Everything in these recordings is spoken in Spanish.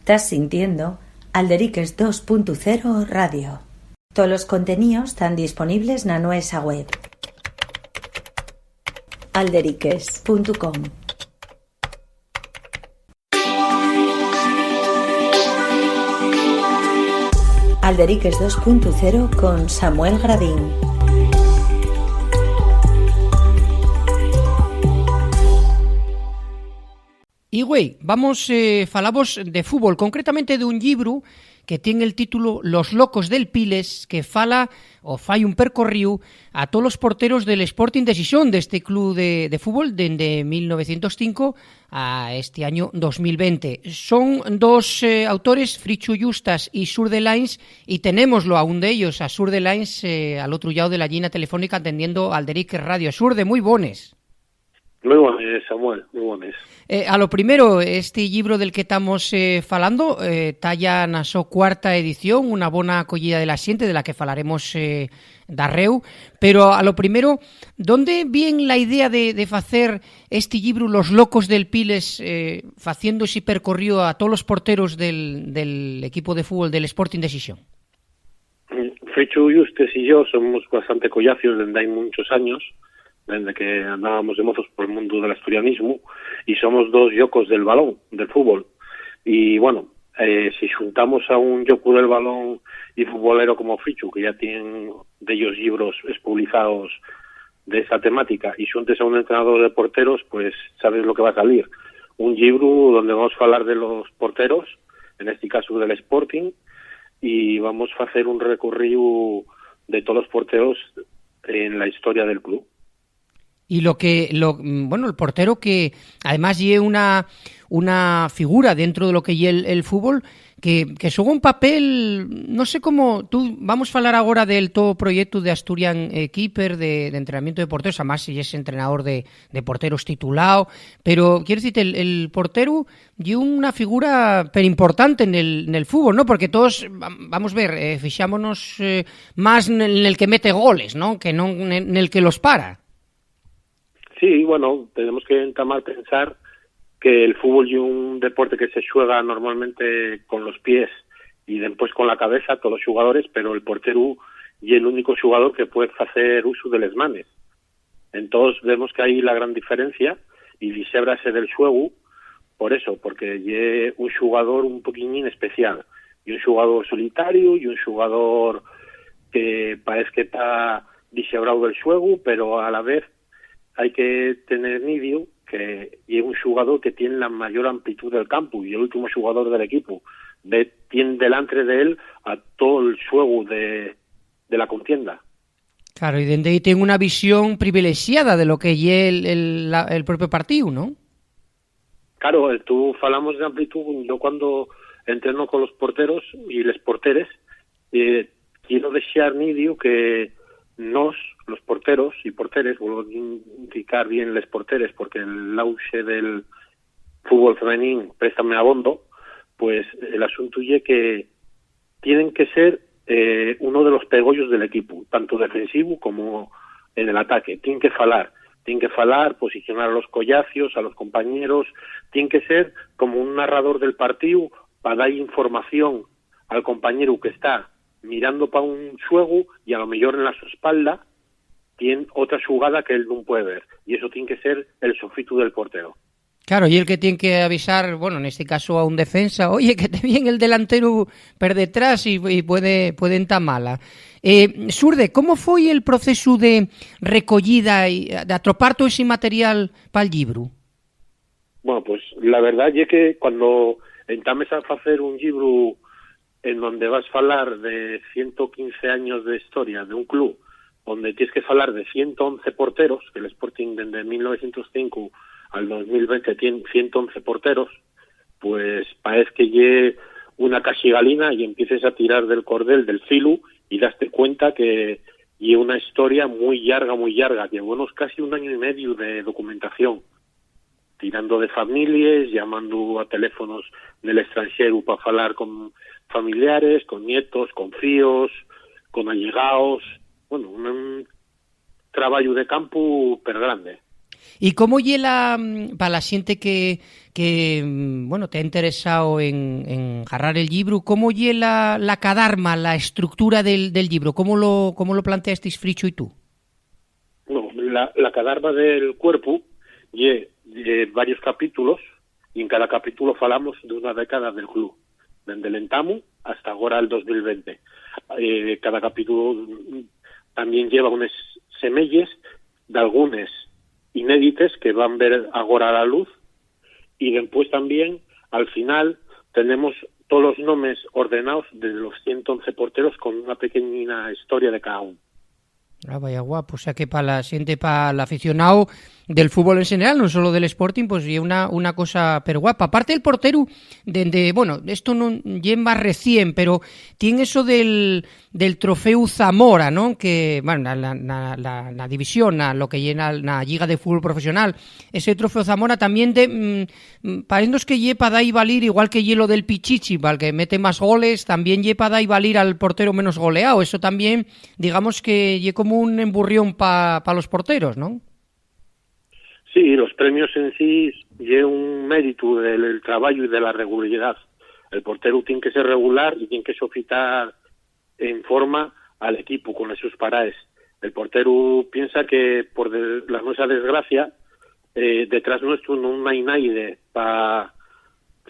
Estás sintiendo Alderiques 2.0 Radio. Todos los contenidos están disponibles en nuestra web alderiques.com. Alderiques 2.0 con Samuel Gradín. Y güey, falamos de fútbol, concretamente de un libro que tiene el título Los locos del Piles, que fai un percorrido a todos los porteros del Sporting de Gijón, de este club de fútbol, desde 1905 a este año 2020. Son dos autores, Frichu Justas y Surde Lines, y tenémoslo a un de ellos, a Surde Lines, al otro lado de la línea telefónica, atendiendo Alderiques Radio. Surde, muy bones. Muy buenas, Samuel, muy buenas. A lo primero, este libro del que estamos falando talla na súa cuarta edición, unha bona acollida de la xente, de la que falaremos darreu, pero a lo primero, ¿dónde viene la idea de facer este libro Los locos del Piles, faciendo ese percorrido a todos los porteros del equipo de fútbol del Sporting de Gijón? Frichu Justes y yo somos bastante collacios desde hai muchos años, desde que andábamos de mozos por el mundo del asturianismo, y somos dos yocos del balón, del fútbol. Y bueno, si juntamos a un yoco del balón y futbolero como Frichu, que ya tienen de ellos libros publicados de esa temática, y juntes a un entrenador de porteros, pues sabes lo que va a salir. Un libro donde vamos a hablar de los porteros, en este caso del Sporting, y vamos a hacer un recorrido de todos los porteros en la historia del club. Y el portero que además lleva una figura dentro de lo que lleva el fútbol que juega un papel, no sé cómo, vamos a hablar ahora del todo proyecto de Asturian Keeper, de entrenamiento de porteros, además si es entrenador de porteros titulado, pero quiero decirte, el portero lleva una figura pero importante en el fútbol, ¿no? Porque todos, vamos a ver, fixámonos más en el que mete goles, ¿no? Que no en el que los para. Sí, bueno, tenemos que entamar pensar que el fútbol es un deporte que se juega normalmente con los pies y después con la cabeza, todos los jugadores, pero el portero es el único jugador que puede hacer uso de las manos. Entonces vemos que hay la gran diferencia y disébrase del juego por eso, porque es un jugador un poquillín especial, y un jugador solitario y un jugador que parece que está disebrado del juego, pero a la vez hay que tener nidio que es un jugador que tiene la mayor amplitud del campo y el último jugador del equipo. Tiene delante de él a todo el juego de la contienda. Claro, y desde ahí tiene una visión privilegiada de lo que es el propio partido, ¿no? Claro, tú falamos de amplitud. Yo cuando entreno con los porteros y les porteres, quiero desear nidio que los porteros y porteres, vuelvo a indicar bien les porteres porque el auge del fútbol femenino préstame abondo, pues el asunto es que tienen que ser uno de los pegollos del equipo, tanto defensivo como en el ataque. Tienen que falar, posicionar a los collacios, a los compañeros, tienen que ser como un narrador del partido para dar información al compañero que está mirando para un juego y a lo mejor en su espalda tiene otra jugada que él no puede ver, y eso tiene que ser el sofito del portero. Claro, y el que tiene que avisar, bueno, en este caso a un defensa, oye, que te viene el delantero per detrás y puede entamala. Surde, ¿cómo fue el proceso de recollida y de atropar todo ese material para el libro? Bueno, pues la verdad es que cuando entames a hacer un libro en donde vas a hablar de 115 años de historia de un club, donde tienes que hablar de 111 porteros, que el Sporting desde 1905 al 2020 tiene 111 porteros, pues parece que lleve una caxigalina y empieces a tirar del cordel, del filo, y daste cuenta que lleva una historia muy larga, llevamos casi 1 año y medio de documentación, tirando de familias, llamando a teléfonos del extranjero para hablar con familiares, con nietos, con fíos, con allegados. Bueno, un trabajo de campo per grande. ¿Y cómo llega para la gente que bueno, te ha interesado en agarrar el libro, cómo llega la cadarma, la estructura del libro? ¿Cómo lo planteasteis Fricho y tú? No, la cadarma del cuerpo lle varios capítulos, y en cada capítulo falamos de una década del club, desde el entamu hasta ahora el 2020. Cada capítulo también lleva unas semelles de algunos inédites que van ver ahora a la luz, y después también al final tenemos todos los nombres ordenados de los 111 porteros con una pequeñina historia de cada uno. Ah, vaya guapo, o sea que para la gente, para el aficionado del fútbol en general, no solo del Sporting, pues y una cosa pero guapa. Aparte del portero, bueno, esto no es más recién, pero tiene eso del trofeo Zamora, ¿no? Que, bueno, la división, lo que llena la liga de fútbol profesional, ese trofeo Zamora también parece que lleva da y valir, igual que hielo del Pichichi, para el que mete más goles, también lleva da y valir al portero menos goleado. Eso también, digamos que lle como un emburrión para los porteros, ¿no? Sí, los premios en sí llevan un mérito del trabajo y de la regularidad. El portero tiene que ser regular y tiene que sofitar en forma al equipo con esos paraes. El portero piensa que por la nuestra desgracia detrás nuestro no hay nadie para,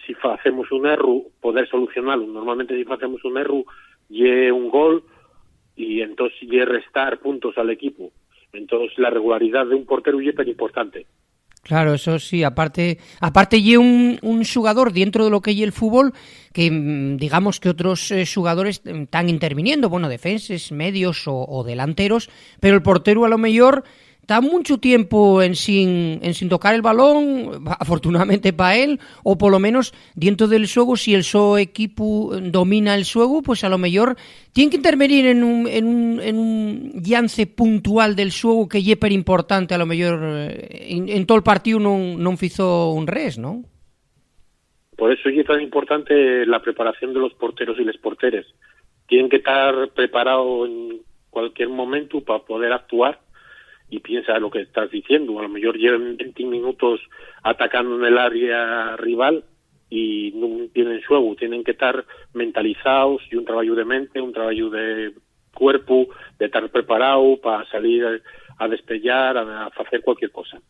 si hacemos un error, poder solucionarlo. Normalmente si hacemos un error, lle un gol y entonces lle restar puntos al equipo. Entonces la regularidad de un portero es tan importante. Claro, eso sí, aparte lle un jugador dentro de lo que lle el fútbol que digamos que otros jugadores están interviniendo, bueno, defensas, medios o delanteros, pero el portero a lo mejor está mucho tiempo en sin tocar el balón, afortunadamente para él, o por lo menos dentro del juego, si el equipo domina el juego, pues a lo mejor tiene que intervenir en un llance puntual del juego que es importante, a lo mejor en todo el partido no hizo un res, ¿no? Por eso es tan importante la preparación de los porteros y las porteres. Tienen que estar preparados en cualquier momento para poder actuar. Y piensa lo que estás diciendo, a lo mejor llevan 20 minutos atacando en el área rival y no tienen juego, tienen que estar mentalizados y un trabajo de mente, un trabajo de cuerpo, de estar preparado para salir a despejar, a hacer cualquier cosa.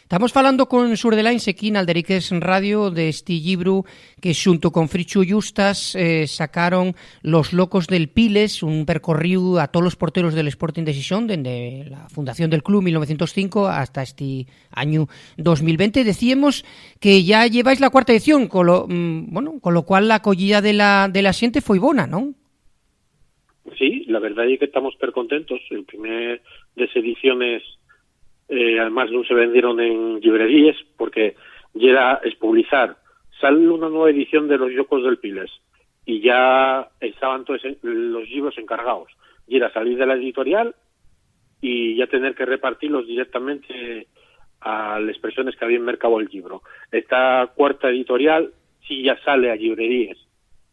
Estamos falando con Surdelains aquí en Alderiques Radio de este libro que junto con Frichu Justas sacaron Los Locos del Piles, un percorrido a todos los porteros del Sporting de Gijón desde la fundación del club 1905 hasta este año 2020. Decíamos que ya lleváis la cuarta edición, con lo cual la acogida de la xente foi bona, ¿no? Sí, la verdad es que estamos percontentos. El primer de esas ediciones además no se vendieron en librerías porque ya era publicar. Sale una nueva edición de Los Locos del Piles y ya estaban todos los libros encargados. Y era salir de la editorial y ya tener que repartirlos directamente a las personas que habían mercado el libro. Esta cuarta editorial sí ya sale a librerías.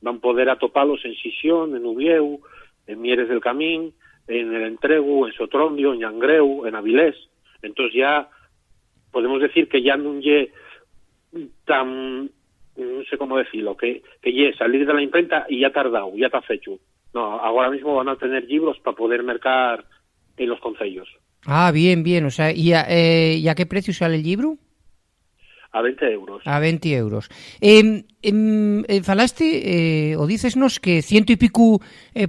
Van a poder atoparlos en Sisión, en Ubieu, en Mieres del Camín, en El Entregu, en Sotrondio, en Llangreu, en Avilés. Entonces ya podemos decir que ya no es tan, no sé cómo decirlo, que ya salir de la imprenta y ya tardado, ya está fecho. No, ahora mismo van a tener libros para poder mercar en los concellos. Ah, bien, o sea, ¿y a qué precio sale el libro? A 20 euros. A 20 euros. Falaste, o dicesnos que ciento y pico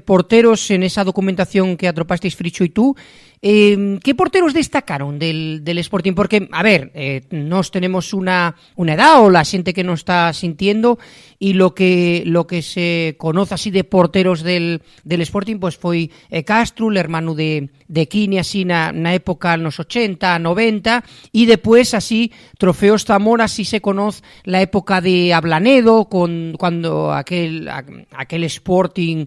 porteros en esa documentación que atropasteis Fricho y tú. ¿Qué porteros destacaron del Sporting? Porque, a ver, nos tenemos una edad o la gente que nos está sintiendo y lo que se conoce así de porteros del Sporting pues fue Castro, el hermano de Kini, así na época nos 80, 90 y después así trofeos Zamora, así se conoce la época de Ablanedo cuando aquel Sporting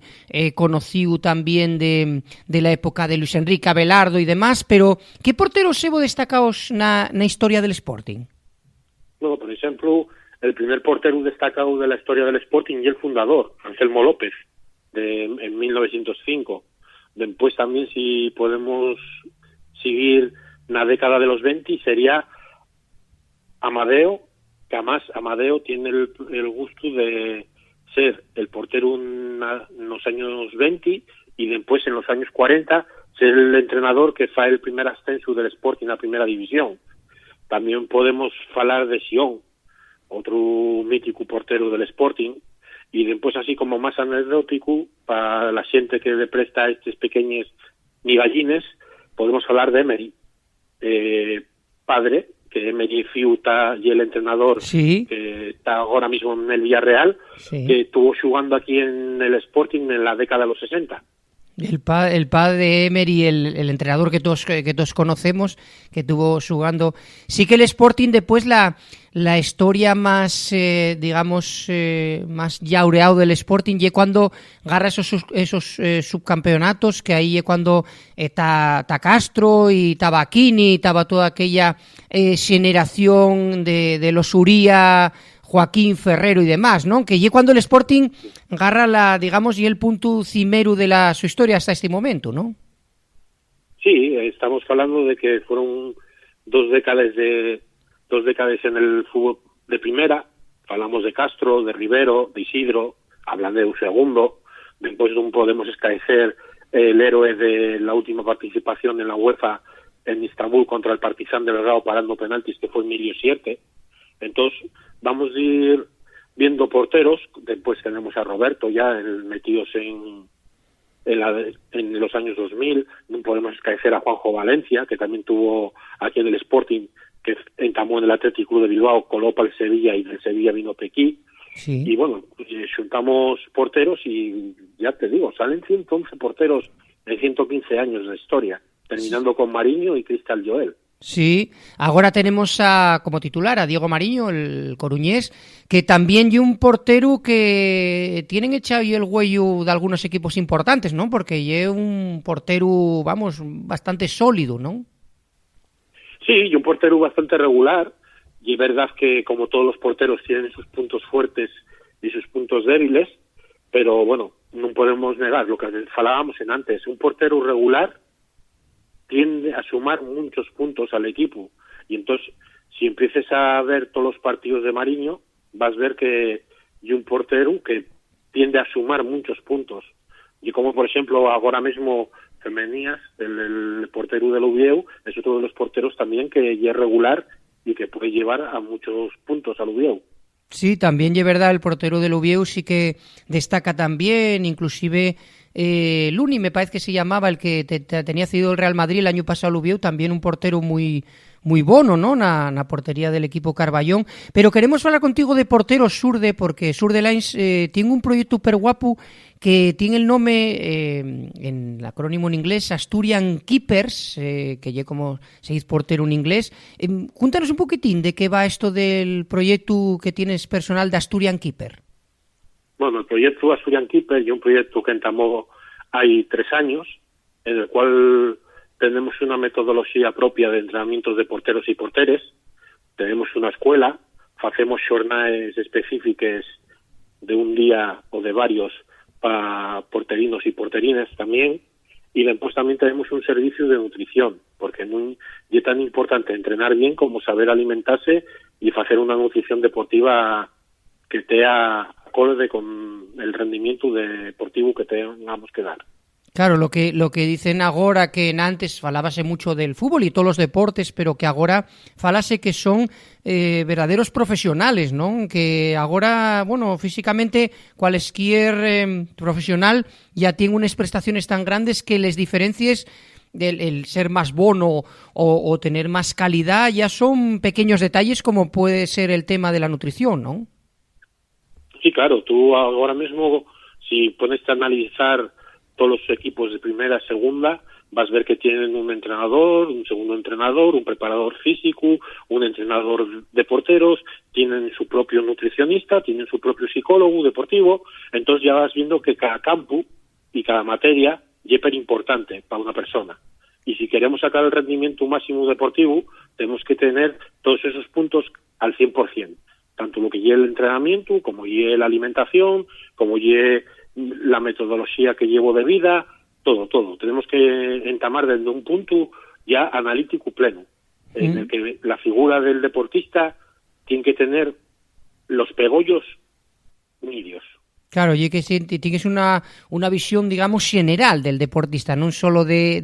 conocido también de la época de Luis Enrique Abelardo y demás, pero ¿qué porteros hebo destacados na historia del Sporting? No, por ejemplo, el primer portero destacado de la historia del Sporting y el fundador, Anselmo López, en 1905. Después también, si podemos seguir na década de los 20 sería Amadeo, que además Amadeo tiene el gusto de ser el portero en los años 20 y después en los años 40 ser el entrenador que fa el primer ascenso del Sporting a primera división. También podemos falar de Sion, otro mítico portero del Sporting, y después así como más anecdótico para la gente que le presta estos pequeños migallines, podemos hablar de Emery, padre, que Emery Fiuta y el entrenador que está ahora mismo en el Villarreal, que estuvo jugando aquí en el Sporting en la década de los 60. El padre de Emery, el entrenador que todos conocemos, que estuvo jugando. Sí que el Sporting después la historia más, más llaureado del Sporting y cuando agarra esos subcampeonatos, que ahí es cuando está Castro y Tabaquini, estaba toda aquella generación de los Uría, Joaquín Ferrero y demás, ¿no? Que es cuando el Sporting agarra y el punto cimero de su historia hasta este momento, ¿no? Sí, estamos hablando de que fueron dos décadas en el fútbol de primera. Hablamos de Castro, de Rivero, de Isidro, hablan de un segundo. Después no podemos escaecer el héroe de la última participación en la UEFA en Istambul contra el Partizan de Belgrado parando penaltis, que fue Emilio Sierte. Entonces vamos a ir viendo porteros. Después tenemos a Roberto ya metidos en los años 2000. No podemos escaecer a Juanjo Valencia, que también tuvo aquí en el Sporting, que entamó en el Athletic Club de Bilbao, coló para el Sevilla y del Sevilla vino Pequí. Sí. Y bueno, juntamos porteros y ya te digo, salen 111 porteros en 115 años de historia, terminando con Mariño y Cristal Joel. Sí, ahora tenemos como titular a Diego Mariño, el coruñés, que también y un portero que tienen echado el huello de algunos equipos importantes, ¿no? Porque es un portero, bastante sólido, ¿no? Sí, y un portero bastante regular, y es verdad que como todos los porteros tienen sus puntos fuertes y sus puntos débiles, pero bueno, no podemos negar lo que falábamos en antes, un portero regular tiende a sumar muchos puntos al equipo, y entonces si empieces a ver todos los partidos de Mariño vas a ver que hay un portero que tiende a sumar muchos puntos, y como por ejemplo ahora mismo Femenías, el portero del Oviedo, es otro de los porteros también que es regular y que puede llevar a muchos puntos al Oviedo. Sí, también es verdad, el portero del Oviedo sí que destaca también, inclusive Luni me parece que se llamaba, el que tenía cedido el Real Madrid el año pasado al Oviedo, también un portero muy bueno, ¿no? Na portería del equipo Carballón. Pero queremos hablar contigo de porteros Surde, porque Surde Lines tiene un proyecto súper guapo que tiene el nombre, en el acrónimo en inglés, Asturian Keepers, que ya como se dice portero en inglés. Cuéntanos un poquitín de qué va esto del proyecto que tienes personal de Asturian Keeper. Bueno, el proyecto Asturian Keeper es un proyecto que entamó hay 3 años, en el cual tenemos una metodología propia de entrenamientos de porteros y porteres, tenemos una escuela, hacemos jornadas específicas de un día o de varios para porterinos y porterinas también, y después también tenemos un servicio de nutrición, porque no es tan importante entrenar bien como saber alimentarse y hacer una nutrición deportiva que esté acorde con el rendimiento deportivo que tengamos que dar. Claro, lo que dicen agora, que antes falábase mucho del fútbol y todos los deportes, pero que agora falase que son verdaderos profesionales, ¿no? Que agora, bueno, físicamente cualquier profesional ya tiene unas prestaciones tan grandes que les diferencies el ser más bono o tener más calidad ya son pequeños detalles como puede ser el tema de la nutrición, ¿no? Sí, claro, tú ahora mismo si pones a analizar todos los equipos de primera, segunda, vas a ver que tienen un entrenador, un segundo entrenador, un preparador físico, un entrenador de porteros, tienen su propio nutricionista, tienen su propio psicólogo deportivo, entonces ya vas viendo que cada campo y cada materia es súper importante para una persona. Y si queremos sacar el rendimiento máximo deportivo, tenemos que tener todos esos puntos al 100%, tanto lo que lleve el entrenamiento, como lleve la alimentación, como lleve la metodología que llevo de vida, todo. Tenemos que entamar desde un punto ya analítico pleno, en el que la figura del deportista tiene que tener los pegollos nídeos. Claro, y que tienes una visión, digamos, general del deportista, non solo de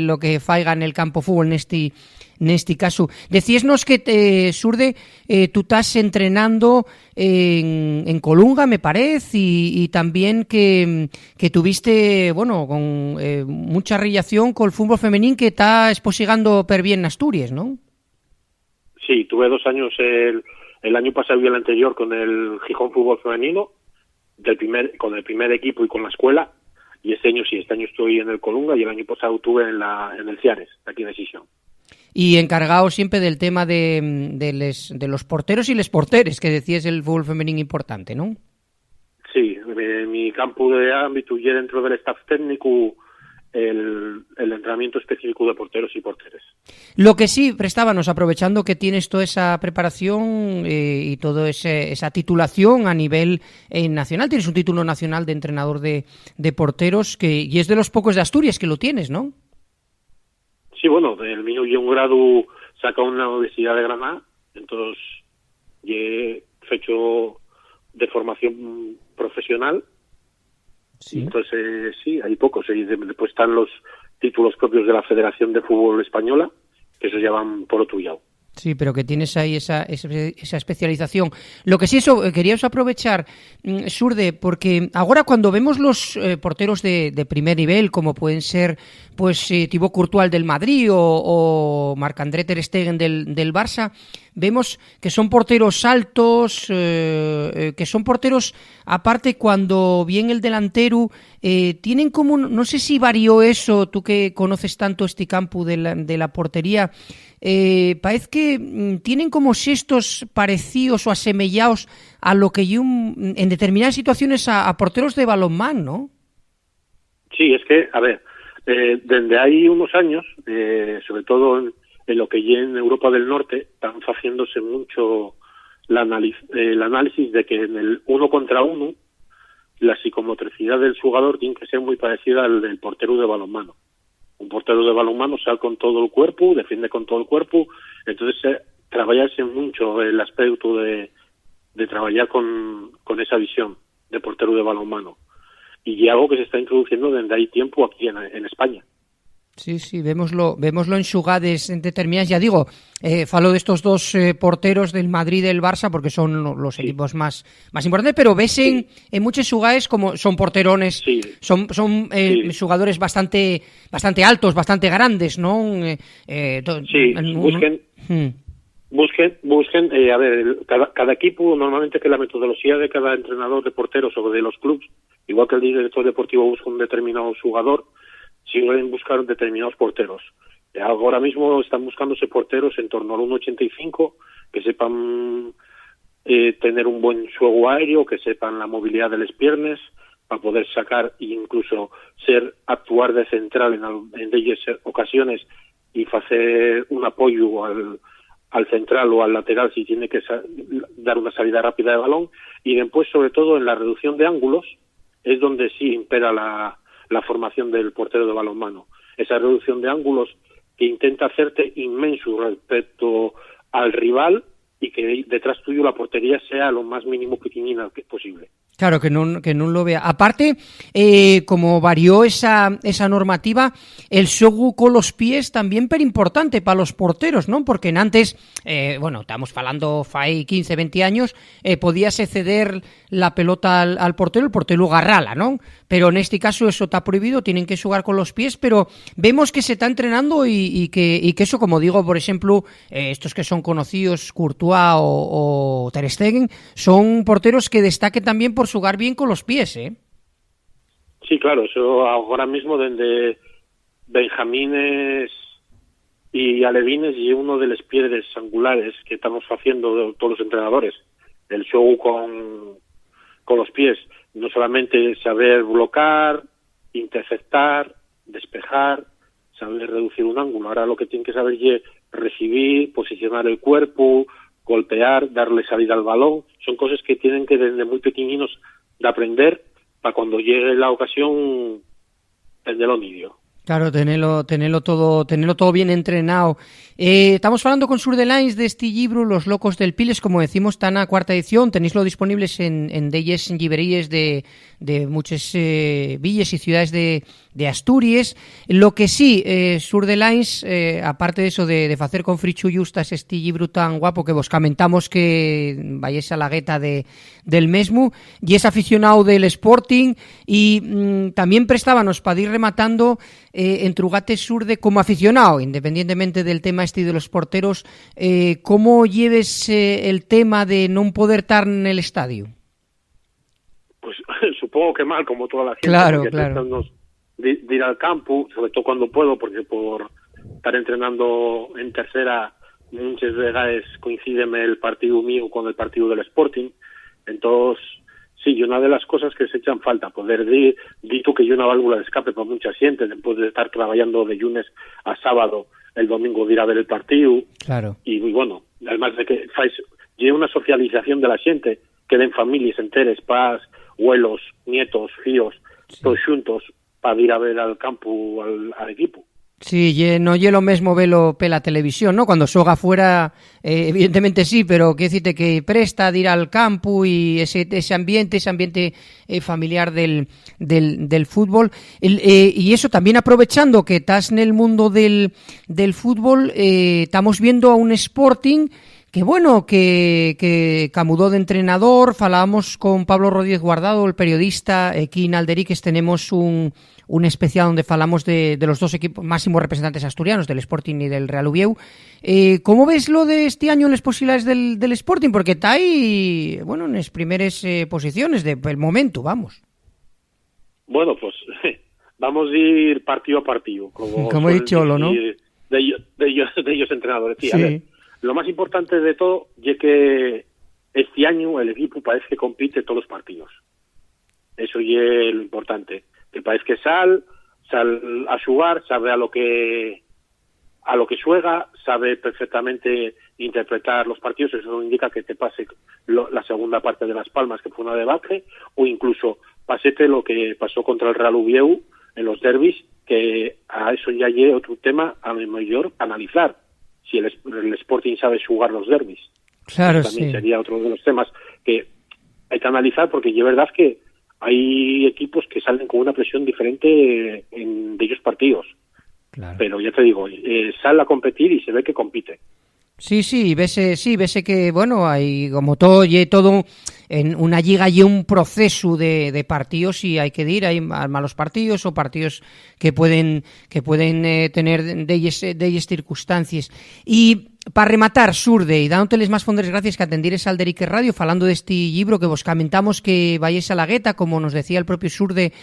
lo que faiga en el campo fútbol neste caso. Decíesnos que, Surde, tú estás entrenando en Colunga, me parece, y también que tuviste, bueno, con mucha relación con el fútbol femenín que está exposigando per bien en Asturias, ¿no? Sí, tuve 2 años, el año pasado y el anterior, con el Gijón Fútbol Femenino, con el primer equipo y con la escuela, y este año estoy en el Colunga, y el año pasado estuve en el Ciares, aquí en Sisión. Y encargado siempre del tema de los porteros y les porteres, que decías el fútbol femenino importante, ¿no? Sí, mi campo de ámbito y dentro del staff técnico el entrenamiento específico de porteros y porteres. Lo que sí prestábamos, aprovechando que tienes toda esa preparación y toda esa titulación a nivel nacional, tienes un título nacional de entrenador de porteros, y es de los pocos de Asturias que lo tienes, ¿no? Sí, bueno, el mío y un grado saca una Universidad de Granada, entonces he hecho de formación profesional. Sí. Entonces, sí, hay pocos. Y después están los títulos propios de la Federación de Fútbol Española, que esos ya van por otro lado. Sí, pero que tienes ahí esa especialización. Lo que sí, queríamos aprovechar, Surde, porque ahora cuando vemos los porteros de primer nivel, como pueden ser pues Thibaut Courtois del Madrid o Marc-André ter Stegen del Barça, vemos que son porteros altos, que son porteros, aparte cuando viene el delantero, tienen como, no sé si varió eso, tú que conoces tanto este campo de la portería, parece que tienen como xestos parecidos o asemellados a lo que en determinadas situaciones a porteros de balonmán, ¿no? Sí, es que, a ver, desde hay unos años, sobre todo en lo que ya en Europa del Norte, están haciéndose mucho el análisis de que en el 1 contra 1 la psicomotricidad del jugador tiene que ser muy parecida al del portero de balonmano. Un portero de balonmano sale con todo el cuerpo, defiende con todo el cuerpo, entonces trabajarse mucho el aspecto de trabajar con esa visión de portero de balonmano. Y algo que se está introduciendo desde ahí tiempo aquí en España. Sí, vémoslo en xugades determinadas, ya digo, falo de estos dos porteros del Madrid y del Barça porque son los equipos más importantes, pero ves en muchos xugades como son porterones, son jugadores bastante altos, bastante grandes, ¿no? Busquen, a ver, cada equipo, normalmente que la metodología de cada entrenador de porteros o de los clubes, igual que el director deportivo busca un determinado jugador, siguen buscar determinados porteros. Ahora mismo están buscándose porteros en torno al 1,85, que sepan tener un buen juego aéreo, que sepan la movilidad de las piernas, para poder sacar e incluso actuar de central en ellas ocasiones y hacer un apoyo al central o al lateral si tiene que dar una salida rápida de balón. Y después, sobre todo, en la reducción de ángulos, es donde sí impera la formación del portero de balonmano. Esa reducción de ángulos que intenta hacerte inmenso respecto al rival y que detrás tuyo la portería sea lo más mínimo pequeñina que posible. Claro, que no lo vea. Aparte, como varió esa normativa, el xogo con los pies también per importante para los porteros, ¿no? Porque en antes, estamos falando fai 15, 20 años, podías ceder la pelota al portero, el portero agarrala, ¿no? Pero en este caso eso está prohibido, tienen que xogar con los pies, pero vemos que se está entrenando y que eso, como digo, por ejemplo, estos que son conocidos, Courtois o ter Stegen, son porteros que destaquen también por jugar bien con los pies, ¿eh? Sí, claro, eso ahora mismo desde Benjamines y Alevines y uno de los piedras angulares que estamos haciendo todos los entrenadores, el show con los pies, no solamente saber bloquear, interceptar, despejar, saber reducir un ángulo, ahora lo que tienen que saber es recibir, posicionar el cuerpo, golpear, darle salida al balón, son cosas que tienen que desde muy pequeñinos de aprender para cuando llegue la ocasión tenerlo nítido. Claro, tenerlo todo bien entrenado. Estamos hablando con Sur de Lines de este libro, Los locos del Piles, como decimos, está en la cuarta edición, tenéislo disponibles en delles llibrerías de muchas villas y ciudades de Asturias. Lo que sí, Sur de Lines, aparte de eso de hacer con Frichu Justas este libro tan guapo que vos comentamos que vayáis a la gueta del mesmo, y es aficionado del Sporting y también prestábanos para ir rematando en Trugate Surde como aficionado, independientemente del tema este de los porteros, ¿cómo lleves el tema de no poder estar en el estadio? Pues supongo que mal, como toda la gente. Claro. De ir al campo, sobre todo cuando puedo, porque por estar entrenando en tercera muchas veces coincide el partido mío con el partido del Sporting. Entonces, sí, y una de las cosas que se echan falta, poder dir tú que hay una válvula de escape para mucha gente, después de estar trabajando de lunes a sábado, el domingo de ir a ver el partido. Claro. Y bueno, además de que hay una socialización de la gente, queden familias enteras, pais, abuelos, nietos, fíos, sí, todos juntos, para ir a ver al campo, al equipo. Sí, no lle lo mesmo velo pela televisión, ¿no? Cuando xoga fuera, evidentemente sí, pero que decirte que presta de ir al campo y ese ambiente familiar del fútbol. Y eso también aprovechando que estás en el mundo del fútbol, estamos viendo a un Sporting que bueno, que camudó de entrenador. Falábamos con Pablo Rodríguez Guardado, el periodista, aquí en Alderiques tenemos un especial donde falamos de los dos equipos máximos representantes asturianos, del Sporting y del Real Uvieu. ¿Cómo ves lo de este año en las posibilidades del Sporting? Porque está ahí, bueno, en las primeras posiciones del momento, vamos. Bueno, pues vamos a ir partido a partido. Como he dicho, ¿no? De ellos entrenadores. Sí, sí. A ver, lo más importante de todo es que este año el equipo parece que compite todos los partidos. Eso es lo importante. Que parece que sal a jugar, sabe a lo que juega, sabe perfectamente interpretar los partidos. Eso indica que te pase la segunda parte de Las Palmas, que fue una debacle, o incluso pasete lo que pasó contra el Real Uvieu en los derbis, que a eso ya llega otro tema a lo mejor analizar, si el Sporting sabe jugar los derbis. Claro, eso también sí. Sería otro de los temas que hay que analizar, porque es verdad que hay equipos que salen con una presión diferente de ellos partidos. Claro. Pero ya te digo, sale a competir y se ve que compite. Sí, vese que, bueno, hay como todo en una liga y un proceso de partidos y hay que ir, hay malos partidos o partidos que pueden tener de ellas circunstancias. Y para rematar, Surde, y dándoteles más fondes gracias que atendieres al Derique Radio, falando de este libro que vos comentamos que vayáis a la gueta, como nos decía el propio Surde,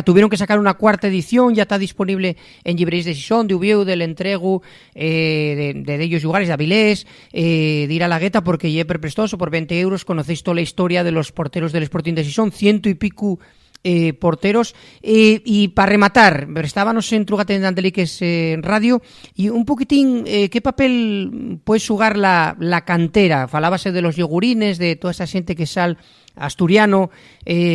tuvieron que sacar una cuarta edición, ya está disponible en llibrerías de Sison, de Uvieu, del Entregu, de ellos lugares, de Avilés, de ir a la gueta porque ye prestoso, por 20 euros, conocéis toda la historia de los porteros del Sporting de Sison, 100 y pico porteros, y para rematar, estábamos en Trugate de Andeliques en radio, y un poquitín, ¿qué papel puede jugar la cantera? Falábase de los yogurines, de toda esa gente que sal asturiano,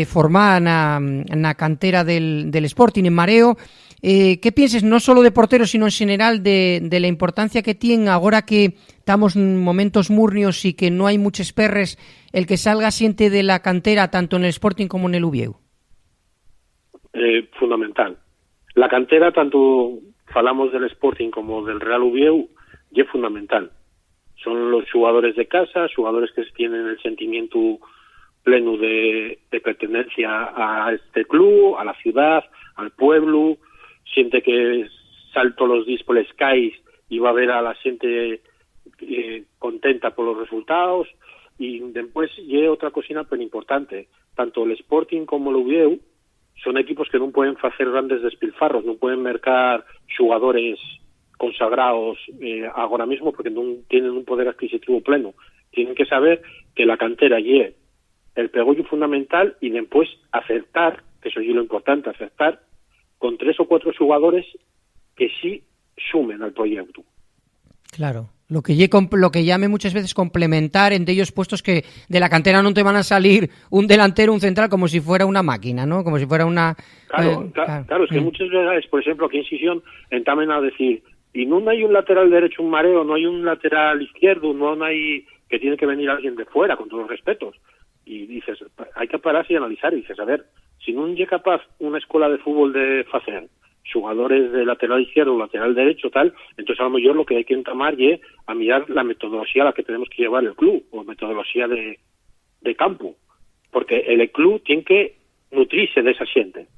formada en la cantera del Sporting en Mareo. ¿Qué piensas, no solo de porteros, sino en general de la importancia que tienen ahora que estamos en momentos murnios y que no hay muchos perres, el que salga siente de la cantera tanto en el Sporting como en el Uvieu? Fundamental. La cantera, tanto falamos del Sporting como del Real Uvieu, es fundamental. Son los jugadores de casa, jugadores que tienen el sentimiento pleno de pertenencia a este club, a la ciudad, al pueblo, siente que salto los días por les calles y va a ver a la gente contenta por los resultados. Y después hay otra cosina pero importante, tanto el Sporting como el Uvieu son equipos que no pueden hacer grandes despilfarros, no pueden mercar jugadores consagrados ahora mismo porque no tienen un poder adquisitivo pleno. Tienen que saber que la cantera es el pegollo fundamental y después acertar, que eso es lo importante, acertar con 3 o 4 jugadores que sí sumen al proyecto. Claro. Lo que llame muchas veces complementar entre ellos puestos que de la cantera no te van a salir un delantero, un central, como si fuera una máquina, ¿no? Como si fuera una... Claro, es que muchas veces, por exemplo, aquí en Sisión entamen a decir, y no hay un lateral derecho, un mareo, no hay un lateral izquierdo, no hay que tiene que venir alguien de fuera, con todos los respetos. Y dices, hay que pararse y analizar, y dices, a ver, si no es capaz una escuela de fútbol de hacer jugadores de lateral izquierdo, lateral derecho, tal, entonces a lo mejor lo que hay que entamar es a mirar la metodología a la que tenemos que llevar el club, o metodología de campo, porque el club tiene que nutrirse de esa gente.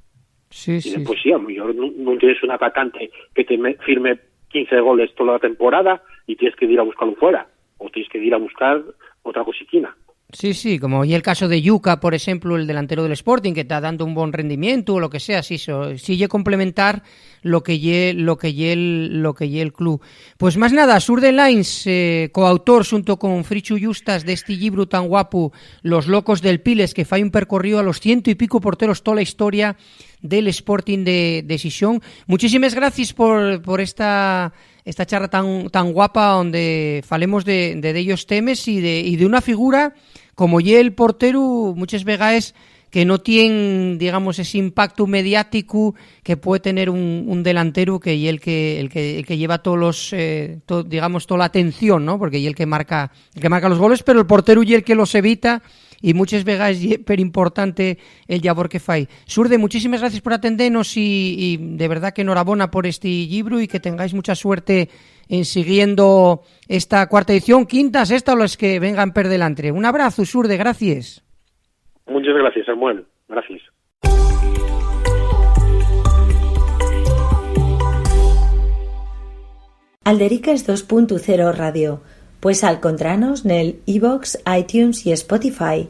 Sí, y después sí, a lo mejor no tienes un atacante que te firme 15 goles toda la temporada y tienes que ir a buscarlo fuera, o tienes que ir a buscar otra cosiquina. Sí, como y el caso de Yuca, por ejemplo, el delantero del Sporting, que está dando un buen rendimiento o lo que sea, sí complementar lo que lle el club. Pues más nada, Surde Lines, coautor junto con Frichu Justas de este libro tan guapo, Los locos del Piles, que fai un percorrido a los 100 y pico porteros toda la historia del Sporting de Sisión. Muchísimas gracias por esta charla tan guapa donde falemos de ellos temes y de una figura como el portero muchas veces que no tiene, digamos, ese impacto mediático que puede tener un delantero que el que lleva todos los digamos toda la atención, ¿no? Porque el que marca los goles, pero el portero y el que los evita. Y muchas veces es súper importante el labor que fai. Surde, muchísimas gracias por atendernos y de verdad que enhorabuena por este libro y que tengáis mucha suerte en siguiendo esta cuarta edición, quinta, sexta o las que vengan per delante. Un abrazo, Surde, gracias. Muchas gracias, Samuel. Gracias. Alderiques 2.0 Radio. Pues al encontrarnos en el iVoox, iTunes y Spotify.